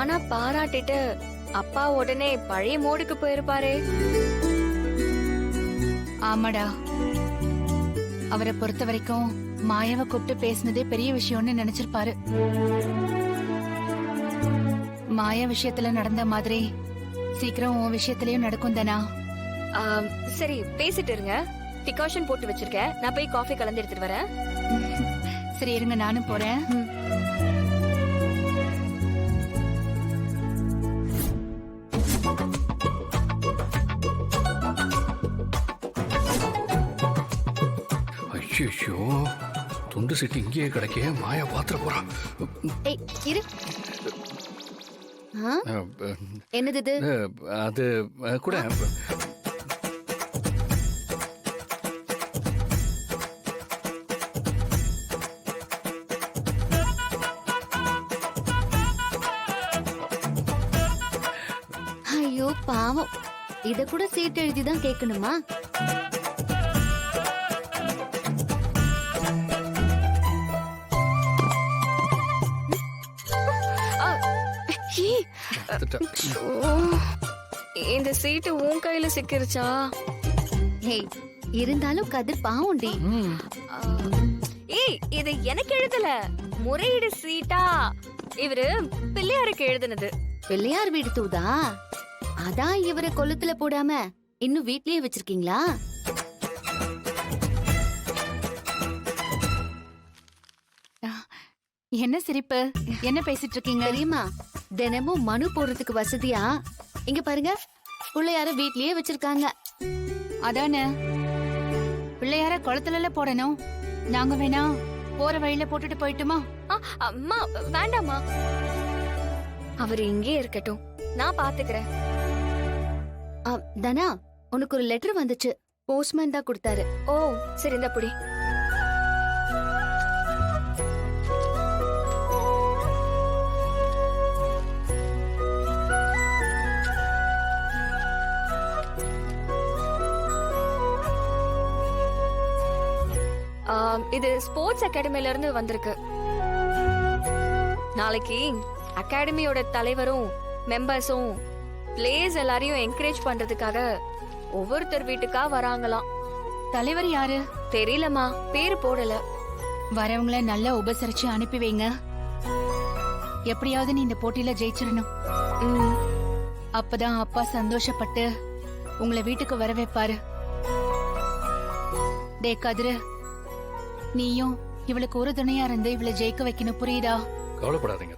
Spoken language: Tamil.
ஆனா பாராட்டிட்டு அப்பா உடனே பழைய மோடுக்கு போயிருப்பாரே. ஆமாடா, அவரை பொறுத்த வரைக்கும் மாயாவை கூப்பிட்டு பேசினதே பெரிய விஷயம்னு நினைச்சிருப்பாரு. மாயா விஷயத்துல நடந்த மாதிரி சீக்கிரம் உன் விஷயத்திலயும் நடக்கும் தானா? சரி, பேசிட்டு இருங்க. டிகாஷன் போட்டு வச்சிருக்கேன், நான் போய் காஃபி கலந்து எடுத்துட்டு வரேன். சரி இருங்க, நானும் போறேன். ஐயோ, துண்டு சிட்டு இங்கேயே கிடைக்க மாயா பாத்திர போறான். ஏய் இரு. என்னது இது? அது கூட ஐயோ பாவம், இத கூட சீட்டு எழுதிதான் கேட்கணுமா? இந்த சீட்டு உன் கையில சிக்கிருச்சா? ஏய், இருந்தாலும் கதிர் பாவம்டி. ஏய், இது எனக்கு எழுதல, முறையீடு சீட்டா. இவரு பிள்ளையாருக்கு எழுதுனது. பிள்ளையார் வீடு தூதா? அதான் இவரை கொளுத்துல போடாம இன்னும் வீட்லயே வச்சிருக்கீங்களா? என்ன சிரிப்பு? என்ன பேசிட்டு இருக்கீங்க? தெரியுமா, தினமும் மனு போடுறதுக்கு வசதியா இங்க பாருங்க, பிள்ளையார வீட்லயே வச்சிருக்காங்க. அதானே, பிள்ளையார குளத்துல போடணும். நாங்க வேணா போற வழியில போட்டுட்டு போயிட்டுமா? அம்மா வேண்டாமா, அவர் இங்கே இருக்கட்டும், நான் பாத்துக்கிறேன். தனா, உனக்கு ஒரு லெட்டர் வந்துச்சு, போஸ்ட்மேன் தான் கொடுத்தாரு. ஓ சரி, இந்த புடி. இது ஸ்போர்ட்ஸ் அகாடமில இருந்து வந்திருக்கு. நாளைக்கு அகாடமியோட தலைவரும் மெம்பர்ஸும் பிளேயர்ஸ் எல்லாரையும் என்கரேஜ் பண்றதுக்காக ஒவ்வொருத்தர் வீட்டுக்கா வராங்களாம். தலைவர் யாரு தெரியலமா, பேரு போடல. வரவங்கள நல்லா உபசரிச்சு அனுப்பி வைங்க. எப்படியாவது நீ இந்த போட்டியில ஜெயிச்சிடணும். அப்பதான் அப்பா சந்தோஷப்பட்டு உங்களை வீட்டுக்கு வர வைப்பாரு. டே கதிரு, நீயும் இவளுக்கு ஒரு துணையா இருந்து இவளை ஜெயிக்க வைக்கணும், புரியுதா? கவலைப்படாதீங்க.